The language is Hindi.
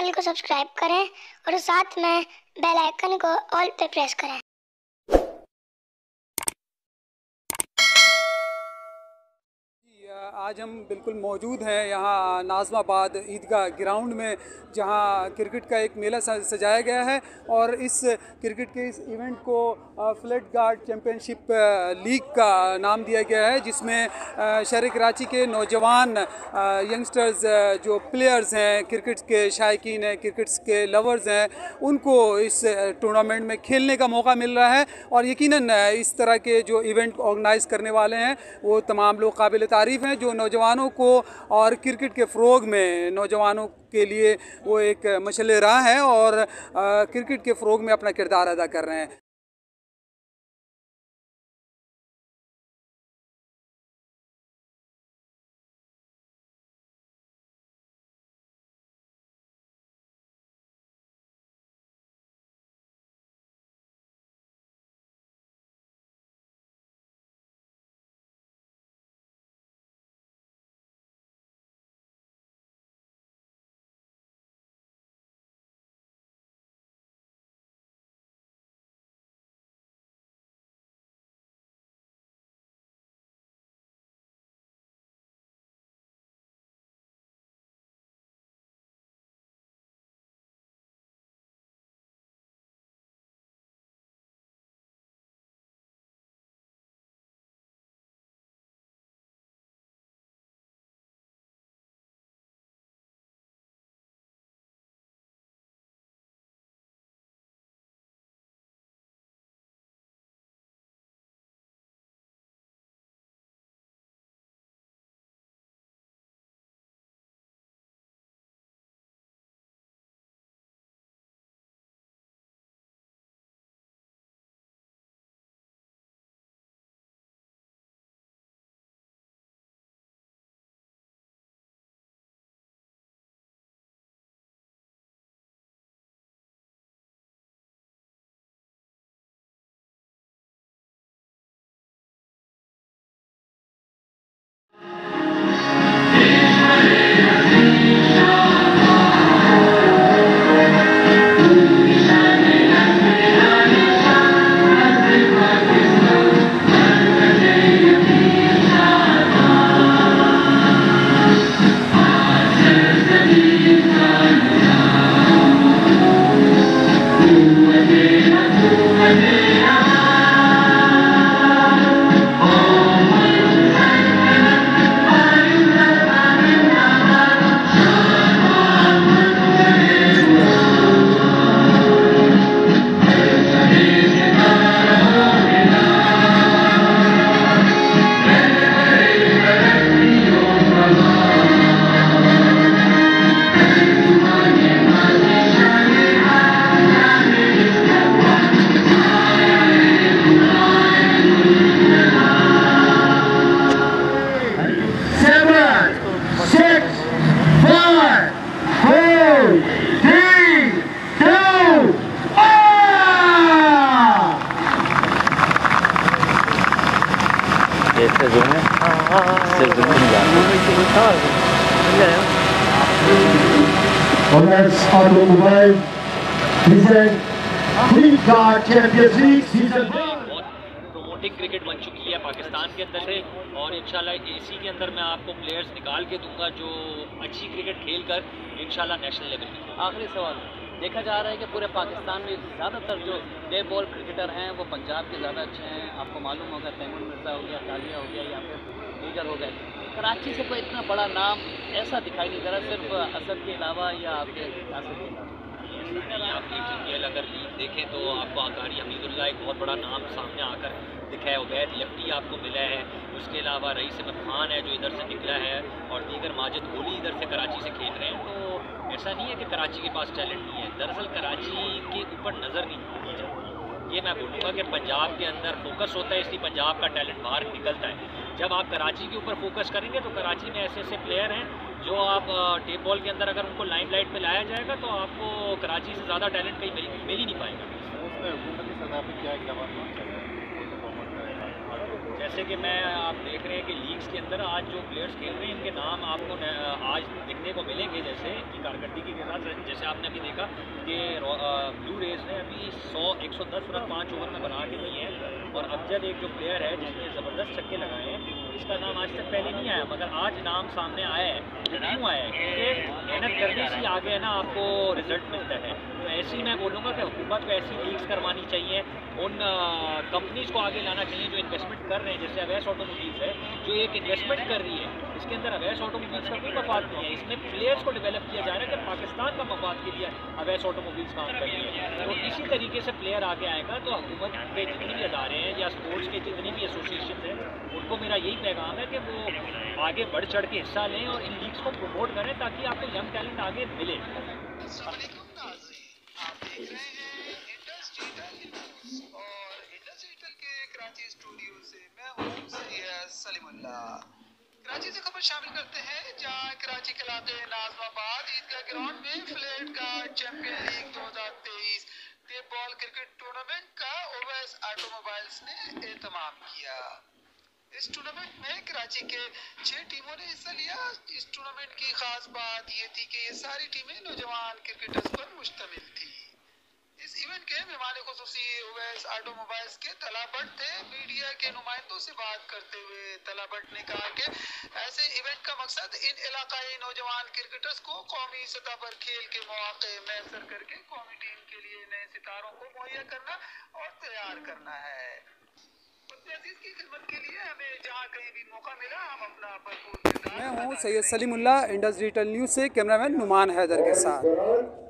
चैनल को सब्सक्राइब करें और साथ में बेल आइकन को ऑल पे प्रेस करें। आज हम बिल्कुल मौजूद हैं यहाँ नाज़माबाद ईदगाह ग्राउंड में, जहाँ क्रिकेट का एक मेला सजाया गया है और इस क्रिकेट के इस इवेंट को फ्लड गार्ड चैम्पियनशिप लीग का नाम दिया गया है, जिसमें शहर कराची के नौजवान यंगस्टर्स जो प्लेयर्स हैं, क्रिकेट के शायकीन हैं, क्रिकेट के लवर्स हैं, उनको इस टूर्नामेंट में खेलने का मौका मिल रहा है। और यकीनन इस तरह के जो इवेंट ऑर्गेनाइज़ करने वाले हैं वो तमाम लोग काबिल तारीफ़ हैं, जो नौजवानों को और क्रिकेट के फ़रोग़ में नौजवानों के लिए वो एक मशअल राह है और क्रिकेट के फ़रोग़ में अपना किरदार अदा कर रहे हैं। Automobile flood guard champions league season promoting cricket बन चुकी है पाकिस्तान के अंदर से, और इंशाल्लाह इसी के अंदर मैं आपको प्लेयर्स निकाल के दूंगा जो अच्छी क्रिकेट खेल कर इंशाल्लाह नेशनल लेवल पे। आखिरी सवाल, देखा जा रहा है कि पूरे पाकिस्तान में ज़्यादातर जो डे बॉल क्रिकेटर हैं वो पंजाब के ज़्यादा अच्छे हैं। आपको मालूम होगा तैमूर मिर्ज़ा हो गया, तालिया हो गया, या फिर दीगर हो गए। कराची से कोई इतना बड़ा नाम ऐसा दिखाई नहीं दे रहा, सिर्फ असद के अलावा या आपके नासिर के अलावा। आप लीग अगर लीग देखें तो आपको आकारी हमीदुल्लाह एक बहुत बड़ा नाम सामने आकर दिखा है, उबैद लेफ्टी आपको मिला है, उसके अलावा रईस अहमद खान है जो इधर से निकला है, और दीगर माजिद होली इधर से कराची से खेल रहे हैं। तो ऐसा नहीं है कि कराची के पास टैलेंट नहीं है, दरअसल कराची के ऊपर नज़र नहीं दी जाती। ये मैं बोलूँगा कि पंजाब के अंदर फोकस होता है, इसलिए पंजाब का टैलेंट बाहर निकलता है। जब आप कराची के ऊपर फोकस करेंगे तो कराची में ऐसे ऐसे प्लेयर हैं जो आप टेप बॉल के अंदर अगर उनको लाइमलाइट में लाया जाएगा तो आपको कराची से ज़्यादा टैलेंट कहीं मिल ही नहीं पाएगा। जैसे कि मैं आप देख रहे हैं कि लीग्स के अंदर आज जो प्लेयर्स खेल रहे हैं इनके नाम आपको आज दिखने को मिलेंगे, जैसे कि कारकर्दगी के साथ जैसे आपने अभी देखा कि ब्लू रेज ने अभी 110 रन 5 ओवर में बना के दिए हैं, और अफजल एक जो प्लेयर है जिसने ज़बरदस्त छक्के लगाए हैं, इसका नाम आज तक पहले नहीं आया, मगर आज नाम सामने आया है। वो क्यों आया है? क्योंकि मेहनत करने से आगे है ना आपको रिजल्ट मिलता है। तो ऐसे ही मैं बोलूँगा कि हुकूमत को ऐसी लीग्स करवानी चाहिए, उन कंपनीज़ को आगे लाना चाहिए जो इन्वेस्टमेंट कर रहे हैं, जैसे अवैस ऑटोमोबाइल्स है जो एक इन्वेस्टमेंट कर रही है, इसके अंदर अवैस ऑटोमोबाइल्स का कोई मफाद नहीं है, इसमें प्लेयर्स को डेवलप किया जा रहा है कि पाकिस्तान का मफाद के लिए अवैस ऑटोमोबाइल्स काम कर रही है। तो इसी तरीके से प्लेयर आगे आएगा तो हुकूमत के जितने भी अदारे हैं या स्पोर्ट्स के जितनी भी एसोसिएशन हैं, उनको मेरा यही पैगाम है कि वो आगे बढ़ चढ़ के हिस्सा लें और इन लीग्स को प्रमोट करें ताकि आपको यंग टैलेंट आगे मिले। कराची स्टूडियो से मैं हूं सैयद सलीमुल्ला। कराची से खबर शामिल करते हैं जहां कराची के इलाके नाजमाबाद ईदगाह ग्राउंड में flat guard champion league 2023 tape ball cricket tournament का ओवैस ऑटोमोबाइल्स ने एहतमाम किया। इस टूर्नामेंट में कराची के 6 टीमों ने हिस्सा लिया। इस टूर्नामेंट की खास बात यह थी कि ये सारी टीमें नौजवान क्रिकेटर्स पर मुश्तमिल थी। इस इवेंट के मेहमान खुसूसी ओवैस ऑटोमोबाइल्स के तला भट्ट थे। मीडिया के नुमाइंदों से बात करते हुए तला भट्ट ने कहा कि ऐसे इवेंट का मकसद इन इलाकाई नौजवान क्रिकेटर्स को कौमी सतह पर खेल के मौके मैसर करके कौमी टीम के लिए नए सितारों को मुहैया करना और तैयार करना है। की खिदमत के लिए हमें जहां कहीं भी मौका मिला हम अपना भरपूर। मैं हूँ Syed Salimullah, Indus digital news से कैमरामैन नुमान हैदर के साथ।